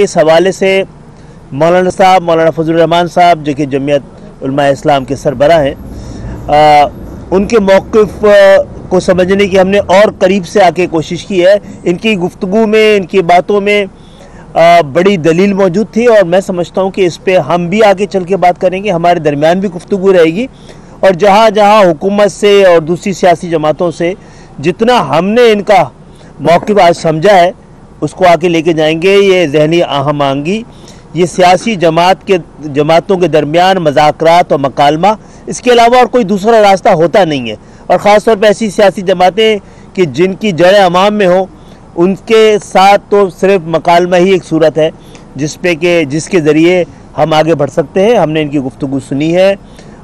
इस हवाले से मौलाना साहब, मौलाना फजलुर रहमान साहब जो कि जमीयत उलमा इस्लाम के सरबराह हैं, उनके मौक़िफ़ को समझने की हमने और करीब से आके कोशिश की है। इनकी गुफ्तगू में, इनकी बातों में बड़ी दलील मौजूद थी और मैं समझता हूँ कि इस पे हम भी आगे चल के बात करेंगे, हमारे दरमियान भी गुफ्तगू रहेगी और जहाँ जहाँ हुकूमत से और दूसरी सियासी जमातों से जितना हमने इनका मौक़िफ़ आज समझा है उसको आके लेके जाएंगे। ये ज़हनी आहम आहंगी, ये सियासी जमातों के दरमियान मज़ाकरात और मकालमा, इसके अलावा और कोई दूसरा रास्ता होता नहीं है। और ख़ास तौर पर ऐसी सियासी जमातें कि जिनकी जड़ें अवाम में हो, उनके साथ तो सिर्फ मकालमा ही एक सूरत है जिसके ज़रिए हम आगे बढ़ सकते हैं। हमने इनकी गुफ्तगू सुनी है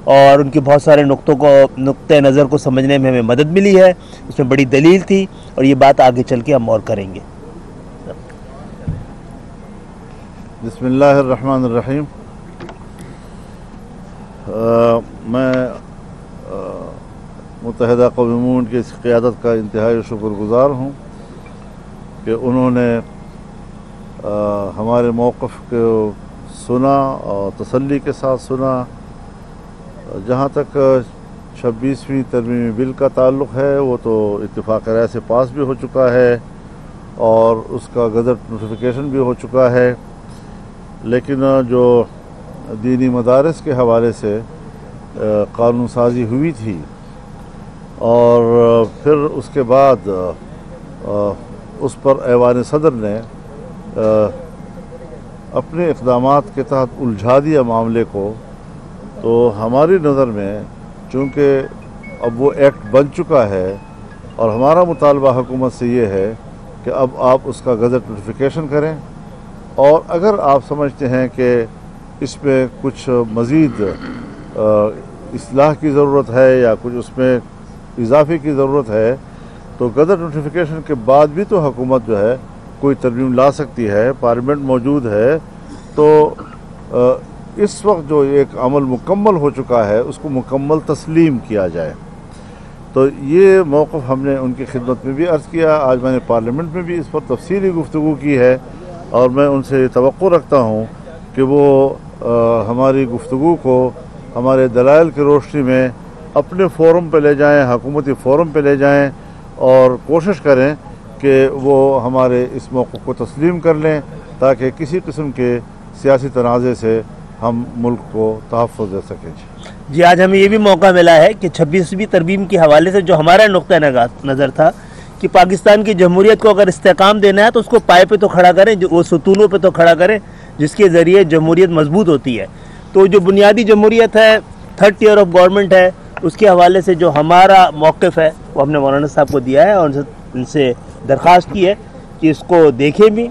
और उनके बहुत सारे नुक्ते नज़र को समझने में हमें मदद मिली है, उसमें बड़ी दलील थी और ये बात आगे चल के हम और करेंगे। बिस्मिल्लाहिर्रहमानिर्रहीम। मैं मुत्तहिदा क़ौम की इस क़यादत का इंतहाई शुक्रगुज़ार हूँ कि उन्होंने हमारे मौक़िफ़ को सुना और तसल्ली के साथ सुना। जहाँ तक 26वीं तरमीमी बिल का ताल्लुक़ है वो तो इत्तिफ़ाक़ राय से पास भी हो चुका है और उसका गज़ट नोटिफिकेशन भी हो चुका है, लेकिन जो दीनी मदारिस के हवाले से कानून साज़ी हुई थी और फिर उसके बाद उस पर ऐवान सदर ने अपने इक़दामात के तहत उलझा दिया मामले को। तो हमारी नज़र में चूँकि अब वो एक्ट बन चुका है और हमारा मुतालबा हुकूमत से ये है कि अब आप उसका गज़ट नोटिफिकेशन करें और अगर आप समझते हैं कि इसमें कुछ मज़ीद इस्लाह की ज़रूरत है या कुछ उसमें इजाफ़े की ज़रूरत है तो गज़ट नोटिफिकेशन के बाद भी तो हुकूमत जो है कोई तरमीम ला सकती है, पार्लियामेंट मौजूद है। तो इस वक्त जो एक अमल मुकम्मल हो चुका है उसको मुकम्मल तस्लीम किया जाए। तो ये मौक़िफ़ हमने उनकी खिदमत में भी अर्ज़ किया, आज मैंने पार्लियामेंट में भी इस पर तफसीली गुफ्तगू की है और मैं उनसे तवक्को रखता हूँ कि वो हमारी गुफ्तगू को हमारे दलाइल की रोशनी में अपने फ़ोरम पे ले जाएं, हुकूमती फ़ोरम पे ले जाएं और कोशिश करें कि वो हमारे इस मौक़िफ़ को तस्लीम कर लें ताकि किसी किस्म के सियासी तनाज़े से हम मुल्क को तहफ़्फ़ुज़ दे सकें। जी, आज हमें ये भी मौका मिला है कि 26वीं तरमीम के हवाले से जो हमारा नुक्ता नज़र था कि पाकिस्तान की जमहूरियत को अगर इस्तेकाम देना है तो उसको पाए पे तो खड़ा करें, जो वो सतूनों पे तो खड़ा करें जिसके ज़रिए जमहूरियत मजबूत होती है। तो जो बुनियादी जमहूरियत है, 3rd टियर ऑफ गवर्नमेंट है, उसके हवाले से जो हमारा मौक़िफ़ है वो हमने मौलाना साहब को दिया है और उनसे दरख्वास्त की है कि इसको देखें भी,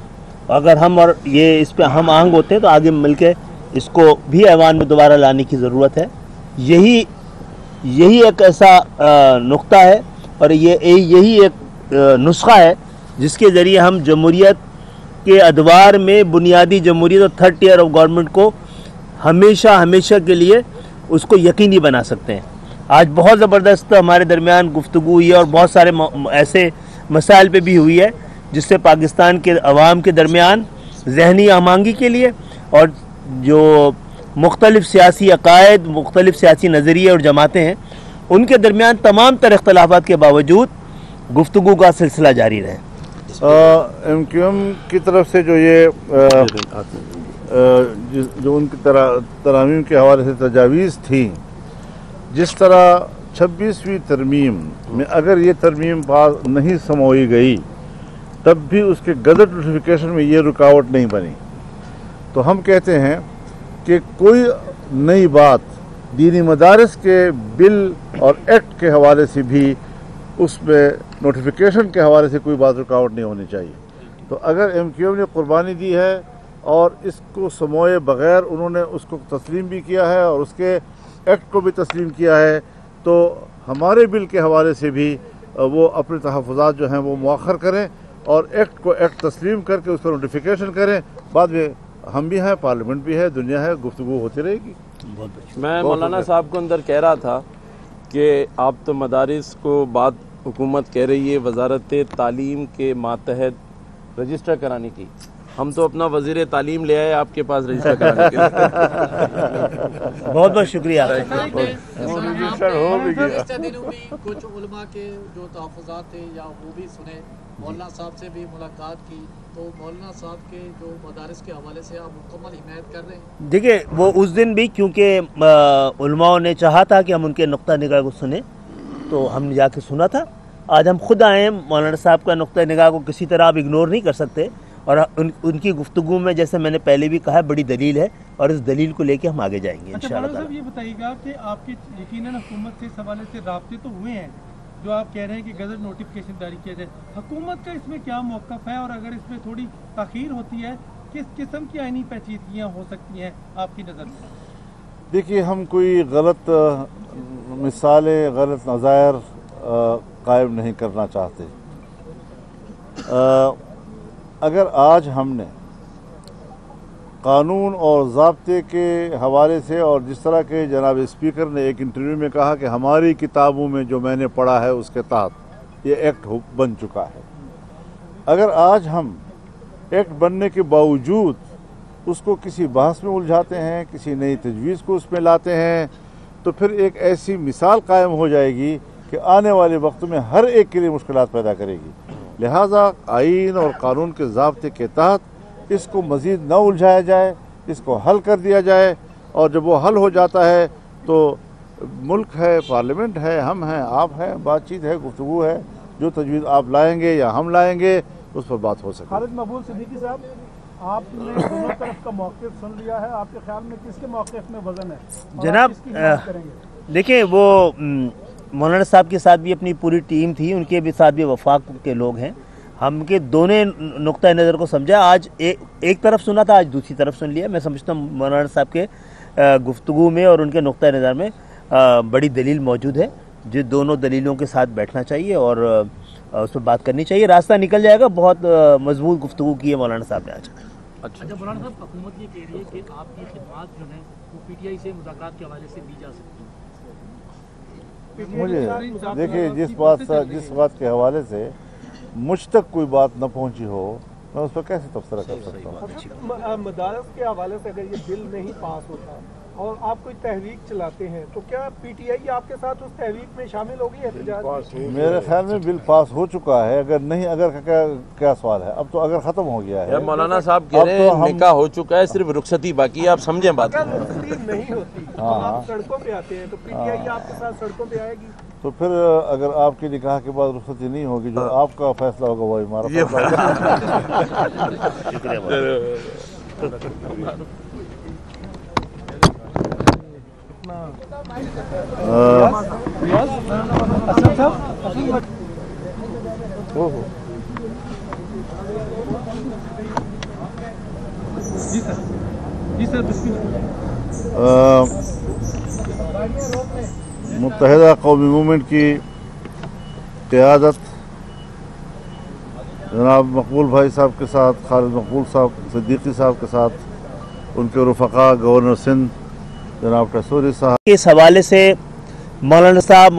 अगर हम और ये इस पर हम आहंग होते हैं तो आगे मिल के इसको भी ऐवान में दोबारा लाने की ज़रूरत है। यही एक ऐसा नुक्ता है और यही एक नुस्खा है जिसके ज़रिए हम जमहूरियत के अदवार में बुनियादी जमहूरियत और 3rd टियर ऑफ गवर्नमेंट को हमेशा के लिए उसको यकीनी बना सकते हैं। आज बहुत ज़बरदस्त हमारे दरमियान गुफ्तगू हुई है और बहुत सारे ऐसे मसाइल पे भी हुई है जिससे पाकिस्तान के अवाम के दरमियान ज़हनी आमांगी के लिए और जो मुख्तलिफ़ सियासी अकायद, मुख्तलिफ़ सियासी नज़रिए और जमातें हैं उनके दरमियान तमाम तर इख्तलाफात के बावजूद गुफ्तगू का सिलसिला जारी रहे। MQM की तरफ से जो ये जो उनकी तरामीम के हवाले से तजावीज़ थी, जिस तरह 26वीं तरमीम में अगर ये तरमीम पास नहीं समोई गई तब भी उसके गज़ट नोटिफिकेशन में ये रुकावट नहीं बनी, तो हम कहते हैं कि कोई नई बात दीनी मदारिस के बिल और एक्ट के हवाले से भी उसमें नोटिफिकेशन के हवाले से कोई बात रुकावट नहीं होनी चाहिए। तो अगर MQM ने कुर्बानी दी है और इसको समोए बग़ैर उन्होंने उसको तस्लीम भी किया है और उसके एक्ट को भी तस्लीम किया है, तो हमारे बिल के हवाले से भी वो अपने तहफ़्फ़ुज़ात जो हैं वो मुअख़्ख़र करें और एक्ट को एक्ट तस्लीम करके उसका नोटिफिकेशन करें। बाद में हम भी हैं, पार्लियामेंट भी है, दुनिया है, गुफ्तगू होती रहेगी। मैं मौलाना साहब को अंदर कह रहा था कि आप तो मदारिस को बात हुकूमत कह रही है वजारत तालीम के मातहत रजिस्टर कराने की, ہم تو اپنا وزیر تعلیم لے آئے آپ کے پاس رجسٹر کرانے کے لیے۔ بہت بہت شکریہ۔ گزشتہ دنوں بھی کچھ علماء کے جو تحفظات تھے یا وہ بھی سنے، مولانا صاحب سے بھی ملاقات کی، تو مولانا صاحب کے جو مدارس کے حوالے سے آپ مکمل حمایت کر رہے ہیں؟ دیکھیے وہ اس دن بھی کیونکہ علماء نے چاہا تھا کہ ہم ان کے نقطہ نگاہ کو سنیں تو ہم نے جا کے سنا تھا۔ آج ہم خود آئے ہیں، مولانا صاحب کا نقطہ نگاہ کو کسی طرح آپ اگنور نہیں کر سکتے، اور ان کی گفتگو میں جیسے میں نے پہلے بھی کہا بڑی دلیل ہے، اور اس دلیل کو لے کے ہم آگے جائیں گے انشاءاللہ۔ مولانا صاحب یہ بتائیے گا کہ آپ کے یقیناً حکومت سے اس حوالے سے رابطے تو ہوئے ہیں، جو آپ کہہ رہے ہیں کہ گزٹ نوٹیفکیشن جاری کیا جائے، حکومت کا اس میں کیا موقف ہے، اور اگر اس میں تھوڑی تاخیر ہوتی ہے کس قسم کی آئینی پیچیدگیاں ہو سکتی ہیں آپ کی نظر میں؟ دیکھیے ہم کوئی غلط مثالیں، غلط نظائر قائم نہیں کرنا چاہتے۔ اگر آج ہم نے قانون اور ضابطے کے حوالے سے، اور جس طرح کے جناب اسپیکر نے ایک انٹرویو میں کہا کہ ہماری کتابوں میں جو میں نے پڑھا ہے اس کے تحت یہ ایکٹ بن چکا ہے، اگر آج ہم ایکٹ بننے کے باوجود اس کو کسی بحث میں الجھاتے ہیں، کسی نئی تجویز کو اس میں لاتے ہیں، تو پھر ایک ایسی مثال قائم ہو جائے گی کہ آنے والے وقت میں ہر ایک کے لیے مشکلات پیدا کرے گی۔ لہٰذا آئین اور قانون کے ضابطے کے تحت اس کو مزید نہ الجھایا جائے، اس کو حل کر دیا جائے، اور جب وہ حل ہو جاتا ہے تو ملک ہے، پارلیمنٹ ہے، ہم ہیں، آپ ہیں، بات چیت ہے، گفتگو ہے، جو تجویز آپ لائیں گے یا ہم لائیں گے اس پر بات ہو سکے۔ خالد مقبول صدیقی صاحب، آپ نے دونوں طرف کا موقف سن لیا ہے، آپ کے خیال میں کس کے موقف میں وزن ہے اور جناب آپ کس کی حمایت کریں گے؟ دیکھیں وہ مولانا صاحب کے ساتھ بھی اپنی پوری ٹیم تھی، ان کے بھی ساتھ بھی وفاق کے لوگ ہیں، ہم کے دونوں نقطہ نظر کو سمجھا، آج ایک طرف سنا تھا، آج دوسری طرف سن لیا۔ میں سمجھتا ہوں مولانا صاحب کے گفتگو میں اور ان کے نقطہ نظر میں بڑی دلیل موجود ہے، جو دونوں دلیلوں کے ساتھ بیٹھنا چاہیے اور اس پر بات کرنی چاہیے، راستہ نکل جائے گا۔ بہت مضبوط گفتگو کی ہے مولانا صاحب نے آج۔ اچھا مولانا صاحب، حکومت یہ کہہ رہی ہے کہ آپ کی خدمات جو ہیں وہ پی ٹی آئی سے مذاکرات کے حوالے سے دی جا سکتی ہیں۔ مجھے دیکھیے جس بات کے حوالے سے مجھ تک کوئی بات نہ پہنچی ہو، میں اس پر کیسے تبصرہ کر سکتا ہوں؟ مدارس کے حوالے سے اگر یہ بل نہیں پاس ہوتا اور آپ کوئی تحریک چلاتے ہیں تو کیا پی ٹی آئی آپ کے ساتھ اس تحریک میں شامل ہوگی احتجاج؟ میرے خیال میں بل پاس ہو چکا ہے، اگر نہیں، اگر کیا سوال ہے؟ اب تو اگر ختم ہو گیا ہے، مولانا صاحب کہہ رہے ہیں نکاح ہو چکا ہے، صرف رخصتی باقی ہے، آپ سمجھیں بات۔ اگر رخصتی نہیں ہوتی تو آپ سڑکوں پہ آتے ہیں، تو پی ٹی آئی آپ کے ساتھ سڑکوں پہ آئے گی؟ تو پھر اگر آپ کے نکاح کے بعد رخصتی نہیں ہوگی، جو آپ کا فیصلہ ہوگا وہی ہمارا فیصلہ متحدہ قومی موومنٹ کی قیادت جناب مقبول بھائی صاحب کے ساتھ، خالد مقبول صاحب صدیقی صاحب کے ساتھ، ان کے رفقا گورنر سندھ جناب ٹسوری صاحب، اس حوالے سے مولانا صاحب